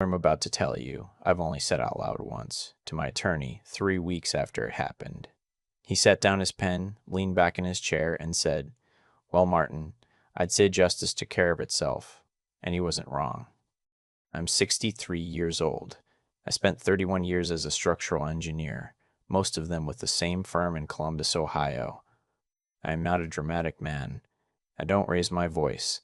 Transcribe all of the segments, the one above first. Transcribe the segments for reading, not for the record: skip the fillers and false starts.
I'm about to tell you, I've only said out loud once, to my attorney, 3 weeks after it happened. He set down his pen, leaned back in his chair, and said, "Well, Martin, I'd say justice took care of itself." And he wasn't wrong. I'm 63 years old. I spent 31 years as a structural engineer, most of them with the same firm in Columbus, Ohio. I am not a dramatic man. I don't raise my voice.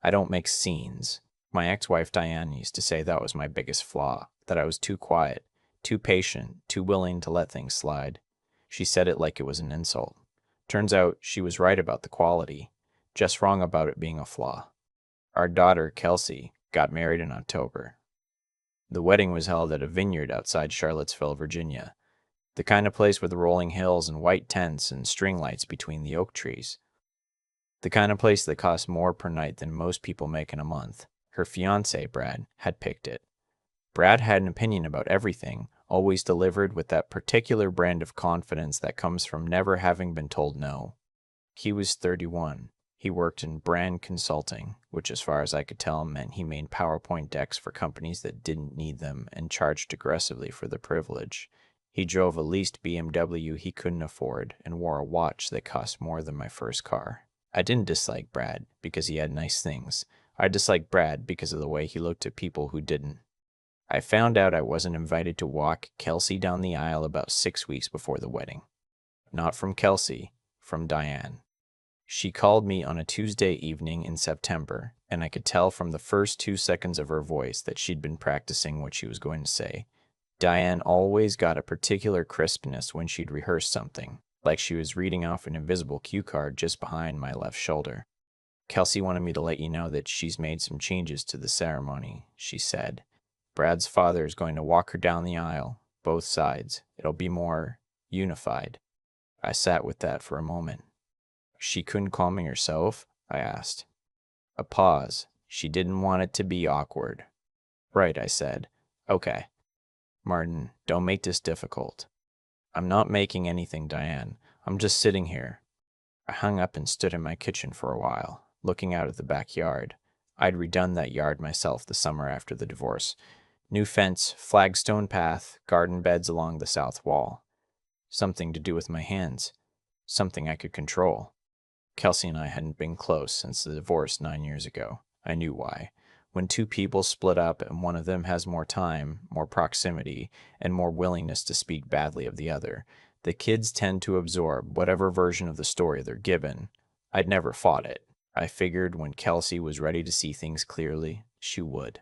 I don't make scenes. My ex-wife Diane used to say that was my biggest flaw, that I was too quiet, too patient, too willing to let things slide. She said it like it was an insult. Turns out she was right about the quality, just wrong about it being a flaw. Our daughter, Kelsey, got married in October. The wedding was held at a vineyard outside Charlottesville, Virginia, the kind of place with rolling hills and white tents and string lights between the oak trees. The kind of place that costs more per night than most people make in a month. Her fiancé, Brad, had picked it. Brad had an opinion about everything, always delivered with that particular brand of confidence that comes from never having been told no. He was 31. He worked in brand consulting, which as far as I could tell meant he made PowerPoint decks for companies that didn't need them and charged aggressively for the privilege. He drove a leased BMW he couldn't afford and wore a watch that cost more than my first car. I didn't dislike Brad because he had nice things. I disliked Brad because of the way he looked at people who didn't. I found out I wasn't invited to walk Kelsey down the aisle about 6 weeks before the wedding. Not from Kelsey, from Diane. She called me on a Tuesday evening in September, and I could tell from the first 2 seconds of her voice that she'd been practicing what she was going to say. Diane always got a particular crispness when she'd rehearsed something, like she was reading off an invisible cue card just behind my left shoulder. "Kelsey wanted me to let you know that she's made some changes to the ceremony," she said. "Brad's father is going to walk her down the aisle, both sides. It'll be more unified." I sat with that for a moment. "She couldn't call me herself?" I asked. A pause. She didn't want it to be awkward. "Right," I said. "Okay. Martin, don't make this difficult." "I'm not making anything, Diane. I'm just sitting here." I hung up and stood in my kitchen for a while, looking out at the backyard. I'd redone that yard myself the summer after the divorce. New fence, flagstone path, garden beds along the south wall. Something to do with my hands. Something I could control. Kelsey and I hadn't been close since the divorce 9 years ago. I knew why. When two people split up and one of them has more time, more proximity, and more willingness to speak badly of the other, the kids tend to absorb whatever version of the story they're given. I'd never fought it. I figured when Kelsey was ready to see things clearly, she would.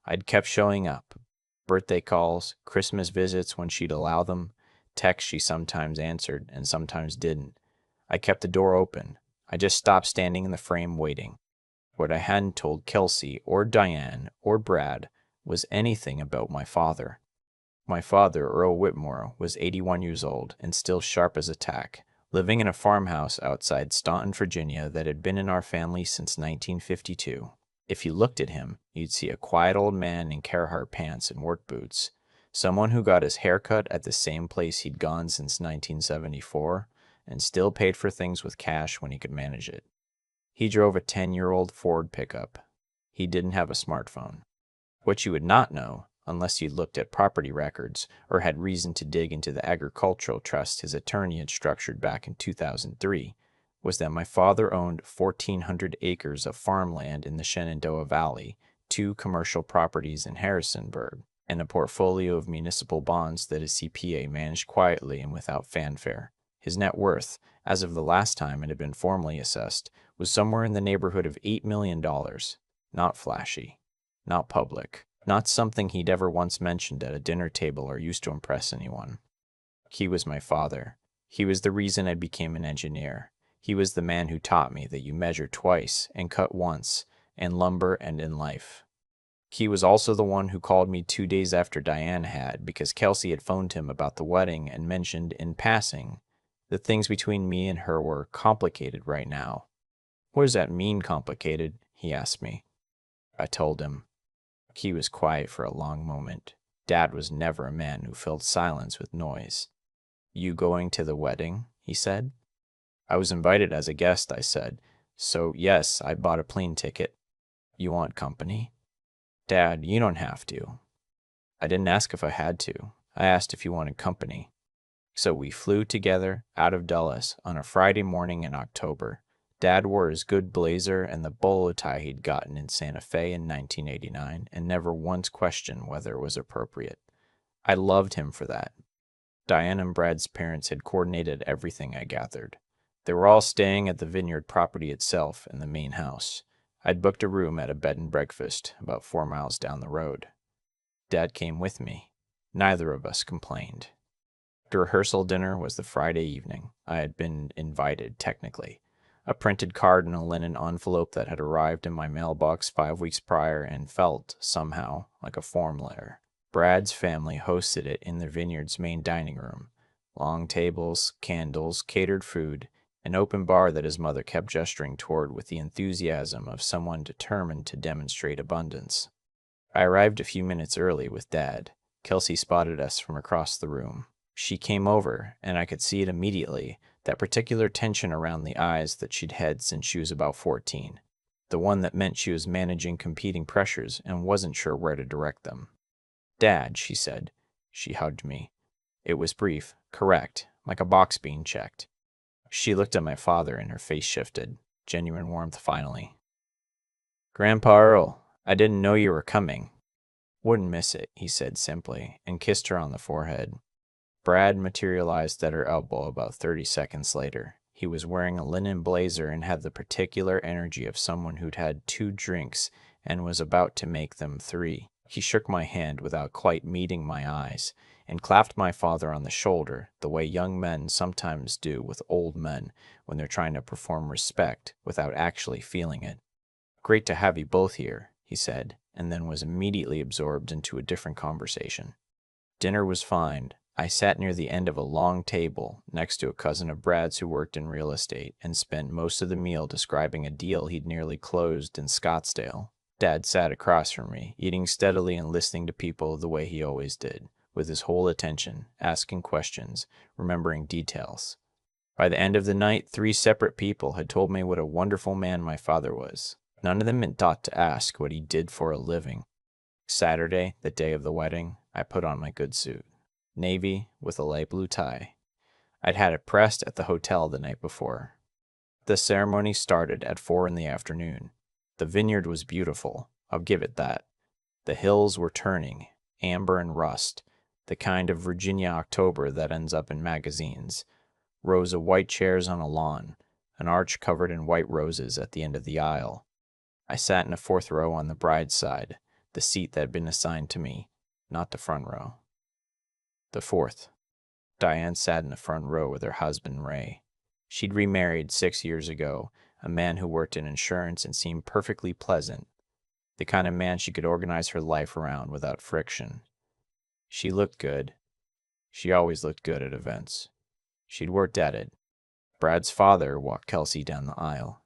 I'd kept showing up. Birthday calls, Christmas visits when she'd allow them, texts she sometimes answered and sometimes didn't. I kept the door open. I just stopped standing in the frame waiting. What I hadn't told Kelsey or Diane or Brad was anything about my father. My father, Earl Whitmore, was 81 years old and still sharp as a tack, living in a farmhouse outside Staunton, Virginia that had been in our family since 1952. If you looked at him, you'd see a quiet old man in Carhartt pants and work boots, someone who got his hair cut at the same place he'd gone since 1974, and still paid for things with cash when he could manage it. He drove a 10-year-old Ford pickup. He didn't have a smartphone. What you would not know, unless you looked at property records or had reason to dig into the agricultural trust his attorney had structured back in 2003, was that my father owned 1,400 acres of farmland in the Shenandoah Valley, 2 commercial properties in Harrisonburg, and a portfolio of municipal bonds that his CPA managed quietly and without fanfare. His net worth, as of the last time it had been formally assessed, was somewhere in the neighborhood of $8 million. Not flashy, not public, not something he'd ever once mentioned at a dinner table or used to impress anyone. He was my father. He was the reason I became an engineer. He was the man who taught me that you measure twice and cut once, in lumber and in life. He was also the one who called me 2 days after Diane had, because Kelsey had phoned him about the wedding and mentioned, in passing, that things between me and her were complicated right now. "What does that mean, complicated?" he asked me. I told him. He was quiet for a long moment. Dad was never a man who filled silence with noise. "You going to the wedding?" he said. "I was invited as a guest," I said. "So, yes, I bought a plane ticket." "You want company?" Dad, you don't have to. I didn't ask if I had to. I asked if you wanted company. So we flew together out of Dulles on a Friday morning in October. Dad wore his good blazer and the bolo tie he'd gotten in Santa Fe in 1989 and never once questioned whether it was appropriate. I loved him for that. Diane and Brad's parents had coordinated everything, I gathered. They were all staying at the vineyard property itself in the main house. I'd booked a room at a bed and breakfast about 4 miles down the road. Dad came with me. Neither of us complained. The rehearsal dinner was the Friday evening. I had been invited, technically. A printed card in a linen envelope that had arrived in my mailbox 5 weeks prior and felt, somehow, like a form letter. Brad's family hosted it in the vineyard's main dining room. Long tables, candles, catered food, an open bar that his mother kept gesturing toward with the enthusiasm of someone determined to demonstrate abundance. I arrived a few minutes early with Dad. Kelsey spotted us from across the room. She came over, and I could see it immediately, that particular tension around the eyes that she'd had since she was about 14. The one that meant she was managing competing pressures and wasn't sure where to direct them. Dad, she said. She hugged me. It was brief, correct, like a box being checked. She looked at my father and her face shifted. Genuine warmth finally. Grandpa Earl, I didn't know you were coming. Wouldn't miss it, he said simply, and kissed her on the forehead. Brad materialized at her elbow about 30 seconds later. He was wearing a linen blazer and had the particular energy of someone who'd had 2 drinks and was about to make them 3. He shook my hand without quite meeting my eyes and clapped my father on the shoulder the way young men sometimes do with old men when they're trying to perform respect without actually feeling it. Great to have you both here, he said, and then was immediately absorbed into a different conversation. Dinner was fine. I sat near the end of a long table next to a cousin of Brad's who worked in real estate and spent most of the meal describing a deal he'd nearly closed in Scottsdale. Dad sat across from me, eating steadily and listening to people the way he always did, with his whole attention, asking questions, remembering details. By the end of the night, 3 separate people had told me what a wonderful man my father was. None of them had thought to ask what he did for a living. Saturday, the day of the wedding, I put on my good suit. Navy with a light blue tie. I'd had it pressed at the hotel the night before. The ceremony started at 4 in the afternoon. The vineyard was beautiful, I'll give it that. The hills were turning, amber and rust, the kind of Virginia October that ends up in magazines. Rows of white chairs on a lawn, an arch covered in white roses at the end of the aisle. I sat in a 4th row on the bride's side, the seat that had been assigned to me, not the front row. The 4th. Diane sat in the front row with her husband, Ray. She'd remarried 6 years ago, a man who worked in insurance and seemed perfectly pleasant, the kind of man she could organize her life around without friction. She looked good. She always looked good at events. She'd worked at it. Brad's father walked Kelsey down the aisle.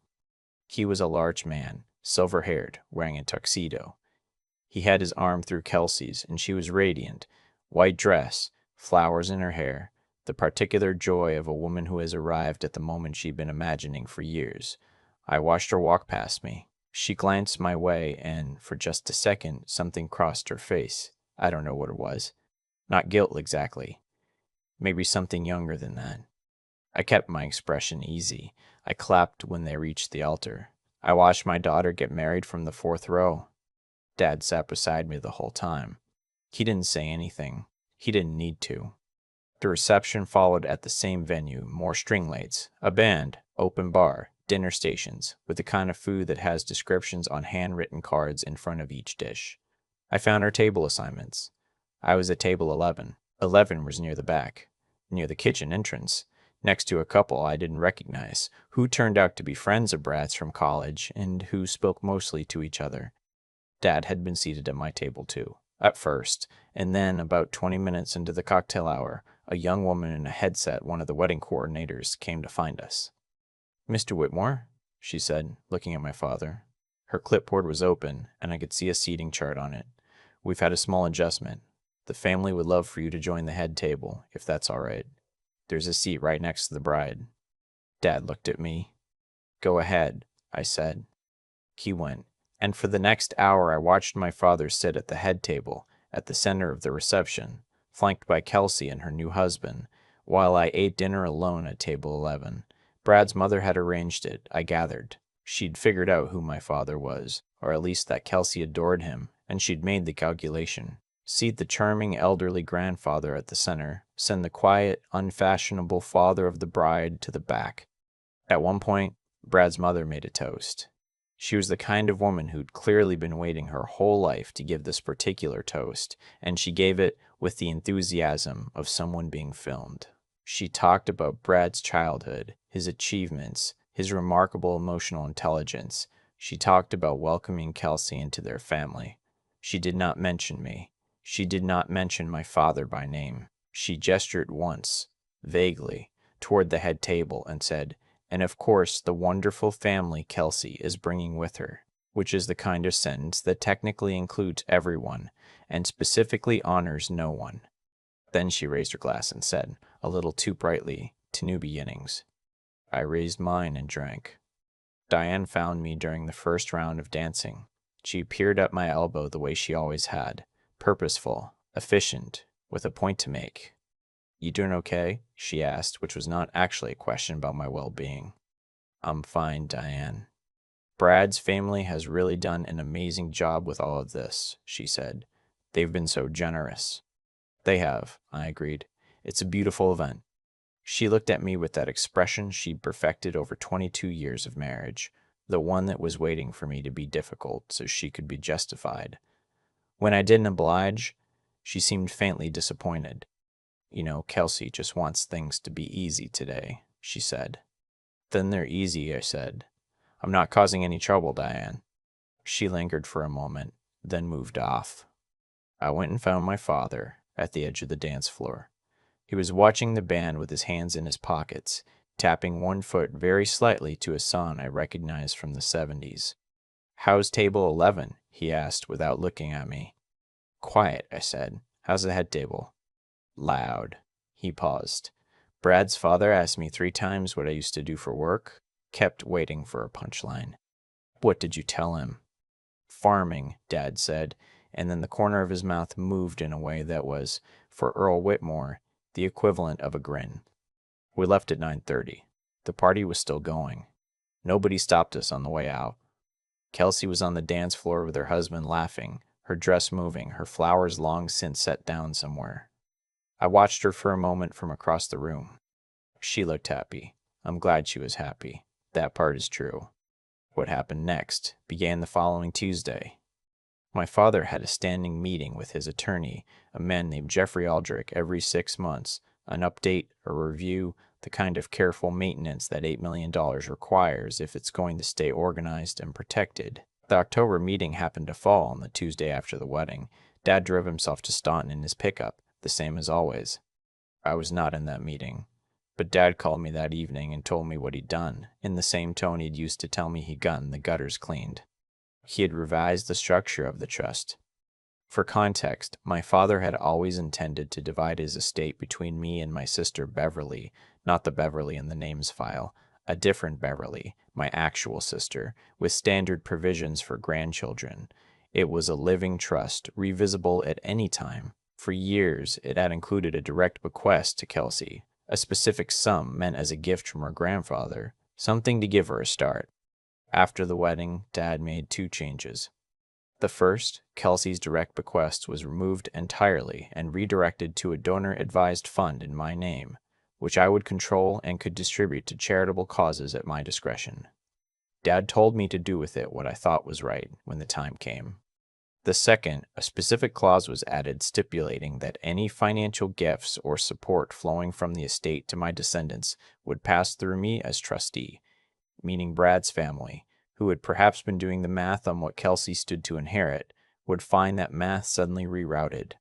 He was a large man, silver-haired, wearing a tuxedo. He had his arm through Kelsey's, and she was radiant. White dress, flowers in her hair, the particular joy of a woman who has arrived at the moment she'd been imagining for years. I watched her walk past me. She glanced my way, and, for just a second, something crossed her face. I don't know what it was. Not guilt, exactly. Maybe something younger than that. I kept my expression easy. I clapped when they reached the altar. I watched my daughter get married from the 4th row. Dad sat beside me the whole time. He didn't say anything. He didn't need to. The reception followed at the same venue, more string lights, a band, open bar, dinner stations, with the kind of food that has descriptions on handwritten cards in front of each dish. I found our table assignments. I was at table 11. 11 was near the back, near the kitchen entrance, next to a couple I didn't recognize, who turned out to be friends of Brad's from college and who spoke mostly to each other. Dad had been seated at my table too, at first, and then, about 20 minutes into the cocktail hour, a young woman in a headset, one of the wedding coordinators, came to find us. Mr. Whitmore, she said, looking at my father. Her clipboard was open, and I could see a seating chart on it. We've had a small adjustment. The family would love for you to join the head table, if that's all right. There's a seat right next to the bride. Dad looked at me. Go ahead, I said. He went, And for the next hour, I watched my father sit at the head table, at the center of the reception, flanked by Kelsey and her new husband, while I ate dinner alone at table 11. Brad's mother had arranged it, I gathered. She'd figured out who my father was, or at least that Kelsey adored him, and she'd made the calculation. Seat the charming elderly grandfather at the center, send the quiet, unfashionable father of the bride to the back. At one point, Brad's mother made a toast. She was the kind of woman who'd clearly been waiting her whole life to give this particular toast, and she gave it with the enthusiasm of someone being filmed. She talked about Brad's childhood, his achievements, his remarkable emotional intelligence. She talked about welcoming Kelsey into their family. She did not mention me. She did not mention my father by name. She gestured once, vaguely, toward the head table and said, "And of course the wonderful family Kelsey is bringing with her," which is the kind of sentence that technically includes everyone and specifically honors no one. Then she raised her glass and said, a little too brightly, "To new beginnings." I raised mine and drank. Diane found me during the first round of dancing. She appeared at my elbow the way she always had, purposeful, efficient, with a point to make. "You doing okay?" she asked, which was not actually a question about my well-being. "I'm fine, Diane." "Brad's family has really done an amazing job with all of this," she said. "They've been so generous." "They have," I agreed. "It's a beautiful event." She looked at me with that expression she'd perfected over 22 years of marriage, the one that was waiting for me to be difficult so she could be justified. When I didn't oblige, she seemed faintly disappointed. "You know, Kelsey just wants things to be easy today," she said. "Then they're easy," I said. "I'm not causing any trouble, Diane." She lingered for a moment, then moved off. I went and found my father at the edge of the dance floor. He was watching the band with his hands in his pockets, tapping one foot very slightly to a song I recognized from the 70s. "How's table 11?" he asked without looking at me. "Quiet," I said. "How's the head table?" "Loud." He paused. "Brad's father asked me 3 times what I used to do for work." Kept waiting for a punchline. "What did you tell him?" "Farming," Dad said, and then the corner of his mouth moved in a way that was, for Earl Whitmore, the equivalent of a grin. We left at 9:30. The party was still going. Nobody stopped us on the way out. Kelsey was on the dance floor with her husband laughing, her dress moving, her flowers long since set down somewhere. I watched her for a moment from across the room. She looked happy. I'm glad she was happy. That part is true. What happened next began the following Tuesday. My father had a standing meeting with his attorney, a man named Jeffrey Aldrich, every 6 months, an update, a review, the kind of careful maintenance that $8 million requires if it's going to stay organized and protected. The October meeting happened to fall on the Tuesday after the wedding. Dad drove himself to Staunton in his pickup, the same as always. I was not in that meeting, but Dad called me that evening and told me what he'd done, in the same tone he'd used to tell me he'd gotten the gutters cleaned. He had revised the structure of the trust. For context, my father had always intended to divide his estate between me and my sister Beverly, not the Beverly in the names file, a different Beverly, my actual sister, with standard provisions for grandchildren. It was a living trust, revisible at any time. For years, it had included a direct bequest to Kelsey, a specific sum meant as a gift from her grandfather, something to give her a start. After the wedding, Dad made 2 changes. The first, Kelsey's direct bequest, was removed entirely and redirected to a donor-advised fund in my name, which I would control and could distribute to charitable causes at my discretion. Dad told me to do with it what I thought was right when the time came. The second, a specific clause was added stipulating that any financial gifts or support flowing from the estate to my descendants would pass through me as trustee, meaning Brad's family, who had perhaps been doing the math on what Kelsey stood to inherit, would find that math suddenly rerouted.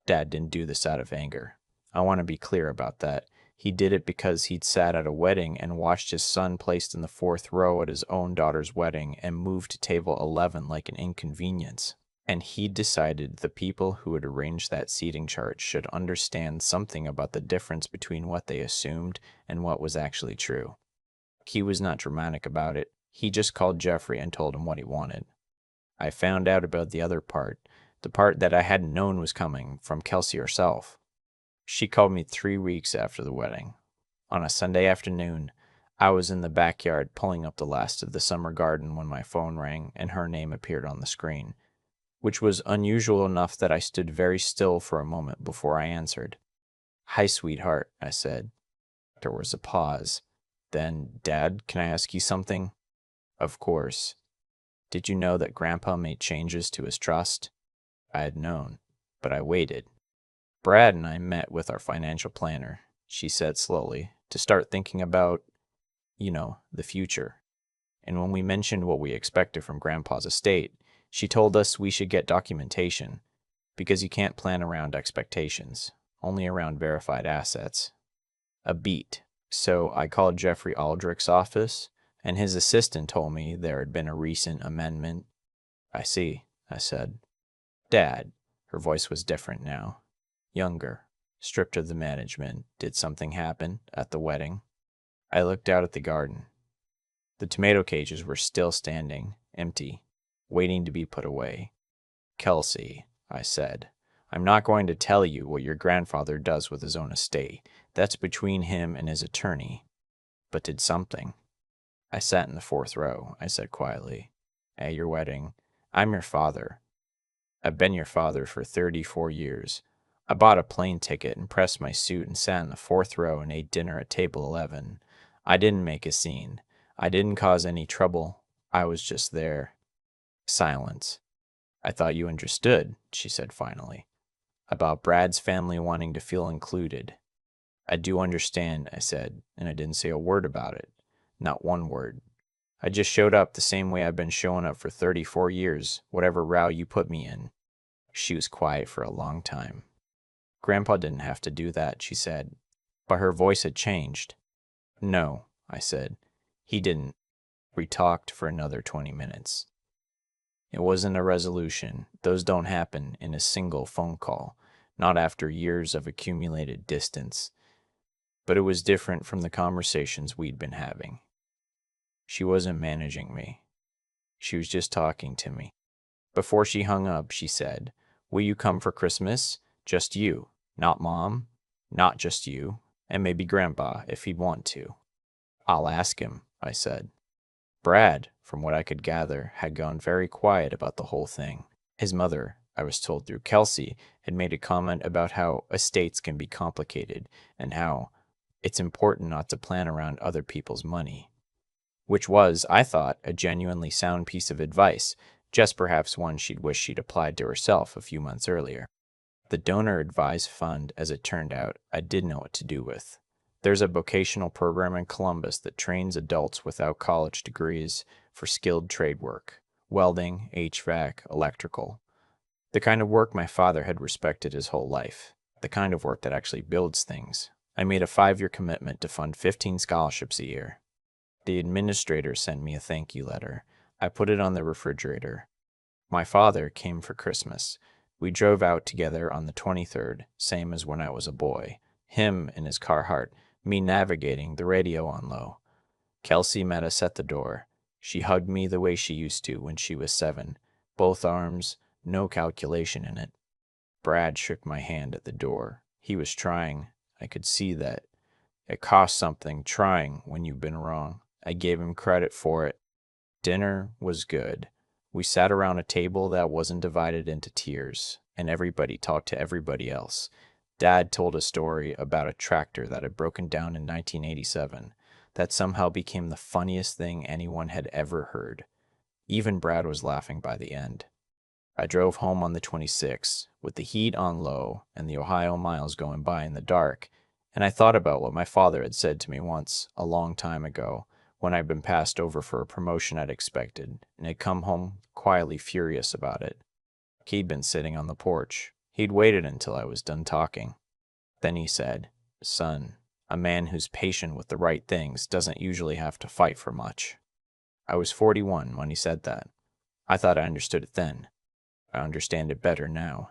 Dad didn't do this out of anger. I want to be clear about that. He did it because he'd sat at a wedding and watched his son placed in the 4th row at his own daughter's wedding and moved to table 11 like an inconvenience. And he'd decided the people who had arranged that seating chart should understand something about the difference between what they assumed and what was actually true. He was not dramatic about it. He just called Jeffrey and told him what he wanted. I found out about the other part, the part that I hadn't known was coming, from Kelsey herself. She called me 3 weeks after the wedding. On a Sunday afternoon, I was in the backyard pulling up the last of the summer garden when my phone rang and her name appeared on the screen, which was unusual enough that I stood very still for a moment before I answered. "Hi, sweetheart," I said. There was a pause. Then, "Dad, can I ask you something?" "Of course." "Did you know that Grandpa made changes to his trust?" I had known, but I waited. "Brad and I met with our financial planner," she said slowly, "to start thinking about, the future. And when we mentioned what we expected from Grandpa's estate, she told us we should get documentation, because you can't plan around expectations, only around verified assets." A beat. So I called Jeffrey Aldrich's office, and his assistant told me there had been a recent amendment. "I see," I said. "Dad," her voice was different now, younger, stripped of the management. "Did something happen at the wedding?" I looked out at the garden. The tomato cages were still standing, empty, waiting to be put away. "Kelsey," I said, "I'm not going to tell you what your grandfather does with his own estate. That's between him and his attorney. But did something?" "I sat in the fourth row," I said quietly. "At your wedding. I'm your father. I've been your father for 34 years. I bought a plane ticket and pressed my suit and sat in the fourth row and ate dinner at table 11. I didn't make a scene. I didn't cause any trouble. I was just there." Silence. "I thought you understood," she said finally, "about Brad's family wanting to feel included." "I do understand," I said, and I didn't say a word about it. Not one word. I just showed up the same way I've been showing up for 34 years, whatever row you put me in. She was quiet for a long time. "Grandpa didn't have to do that," she said, but her voice had changed. "No," I said, "he didn't." We talked for another 20 minutes. It wasn't a resolution. Those don't happen in a single phone call, not after years of accumulated distance. But it was different from the conversations we'd been having. She wasn't managing me. She was just talking to me. Before she hung up, she said, "Will you come for Christmas? Just you. Not Mom. Not just you. And maybe Grandpa, if he'd want to." "I'll ask him," I said. Brad, from what I could gather, had gone very quiet about the whole thing. His mother, I was told through Kelsey, had made a comment about how estates can be complicated and how it's important not to plan around other people's money. Which was, I thought, a genuinely sound piece of advice, just perhaps one she'd wish she'd applied to herself a few months earlier. The donor advised fund, as it turned out, I did know what to do with. There's a vocational program in Columbus that trains adults without college degrees for skilled trade work: welding, HVAC, electrical. The kind of work my father had respected his whole life. The kind of work that actually builds things. I made a 5-year commitment to fund 15 scholarships a year. The administrator sent me a thank you letter. I put it on the refrigerator. My father came for Christmas. We drove out together on the 23rd, same as when I was a boy. Him in his Carhartt, me navigating, the radio on low. Kelsey met us at the door. She hugged me the way she used to when she was 7. Both arms, no calculation in it. Brad shook my hand at the door. He was trying. I could see that. It costs something trying when you've been wrong. I gave him credit for it. Dinner was good. We sat around a table that wasn't divided into tiers, and everybody talked to everybody else. Dad told a story about a tractor that had broken down in 1987 that somehow became the funniest thing anyone had ever heard. Even Brad was laughing by the end. I drove home on the 26th, with the heat on low and the Ohio miles going by in the dark, and I thought about what my father had said to me once, a long time ago, when I'd been passed over for a promotion I'd expected, and had come home quietly furious about it. He'd been sitting on the porch. He'd waited until I was done talking. Then he said, "Son, a man who's patient with the right things doesn't usually have to fight for much." I was 41 when he said that. I thought I understood it then. I understand it better now.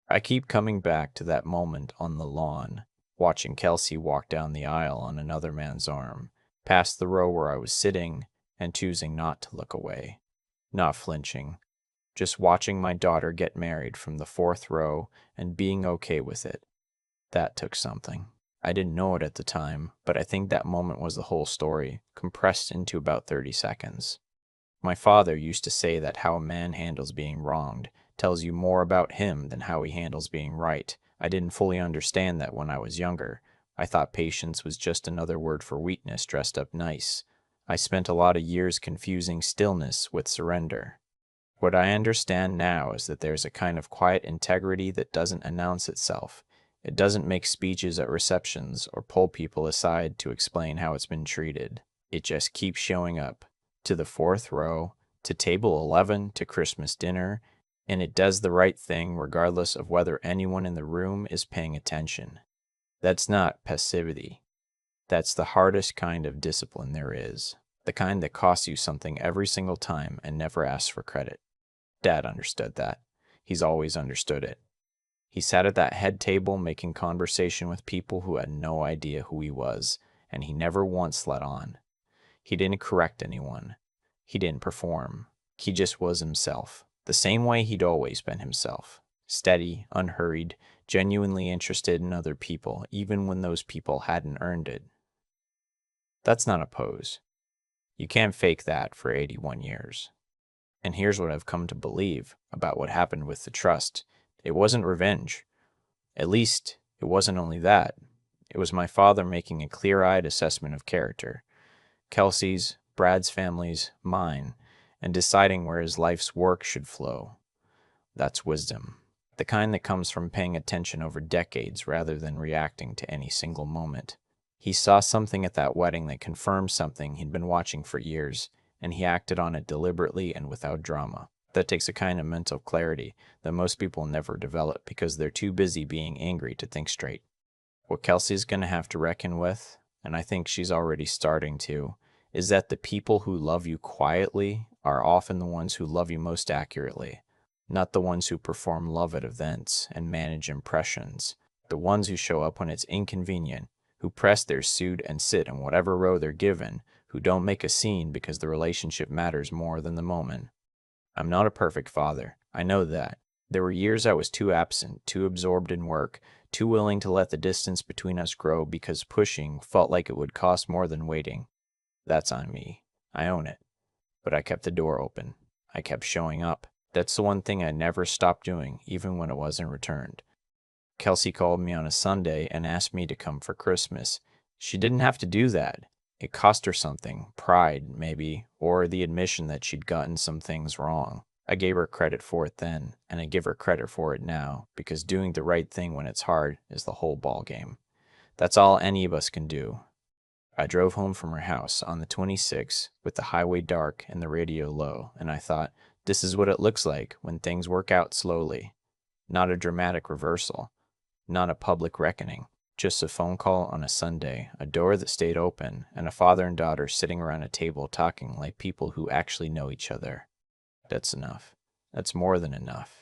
I keep coming back to that moment on the lawn, watching Kelsey walk down the aisle on another man's arm, past the row where I was sitting, and choosing not to look away, not flinching, just watching my daughter get married from the fourth row and being okay with it. That took something. I didn't know it at the time, but I think that moment was the whole story, compressed into about 30 seconds. My father used to say that how a man handles being wronged tells you more about him than how he handles being right. I didn't fully understand that when I was younger. I thought patience was just another word for weakness dressed up nice. I spent a lot of years confusing stillness with surrender. What I understand now is that there's a kind of quiet integrity that doesn't announce itself. It doesn't make speeches at receptions or pull people aside to explain how it's been treated. It just keeps showing up, to the fourth row, to table 11, to Christmas dinner, and it does the right thing regardless of whether anyone in the room is paying attention. That's not passivity. That's the hardest kind of discipline there is, the kind that costs you something every single time and never asks for credit. Dad understood that. He's always understood it. He sat at that head table making conversation with people who had no idea who he was, and he never once let on. He didn't correct anyone. He didn't perform. He just was himself, the same way he'd always been himself. Steady, unhurried, genuinely interested in other people, even when those people hadn't earned it. That's not a pose. You can't fake that for 81 years. And here's what I've come to believe about what happened with the trust. It wasn't revenge. At least, it wasn't only that. It was my father making a clear-eyed assessment of character. Kelsey's, Brad's family's, mine, and deciding where his life's work should flow. That's wisdom. The kind that comes from paying attention over decades rather than reacting to any single moment. He saw something at that wedding that confirmed something he'd been watching for years, and he acted on it deliberately and without drama. That takes a kind of mental clarity that most people never develop because they're too busy being angry to think straight. What Kelsey's going to have to reckon with, and I think she's already starting to, is that the people who love you quietly are often the ones who love you most accurately, not the ones who perform love at events and manage impressions, the ones who show up when it's inconvenient, who press their suit and sit in whatever row they're given, who don't make a scene because the relationship matters more than the moment. I'm not a perfect father. I know that. There were years I was too absent, too absorbed in work, too willing to let the distance between us grow because pushing felt like it would cost more than waiting. That's on me. I own it. But I kept the door open. I kept showing up. That's the one thing I never stopped doing, even when it wasn't returned. Kelsey called me on a Sunday and asked me to come for Christmas. She didn't have to do that. It cost her something, pride, maybe, or the admission that she'd gotten some things wrong. I gave her credit for it then, and I give her credit for it now, because doing the right thing when it's hard is the whole ballgame. That's all any of us can do. I drove home from her house on the 26th with the highway dark and the radio low, and I thought, this is what it looks like when things work out slowly. Not a dramatic reversal, not a public reckoning. Just a phone call on a Sunday, a door that stayed open, and a father and daughter sitting around a table talking like people who actually know each other. That's enough. That's more than enough.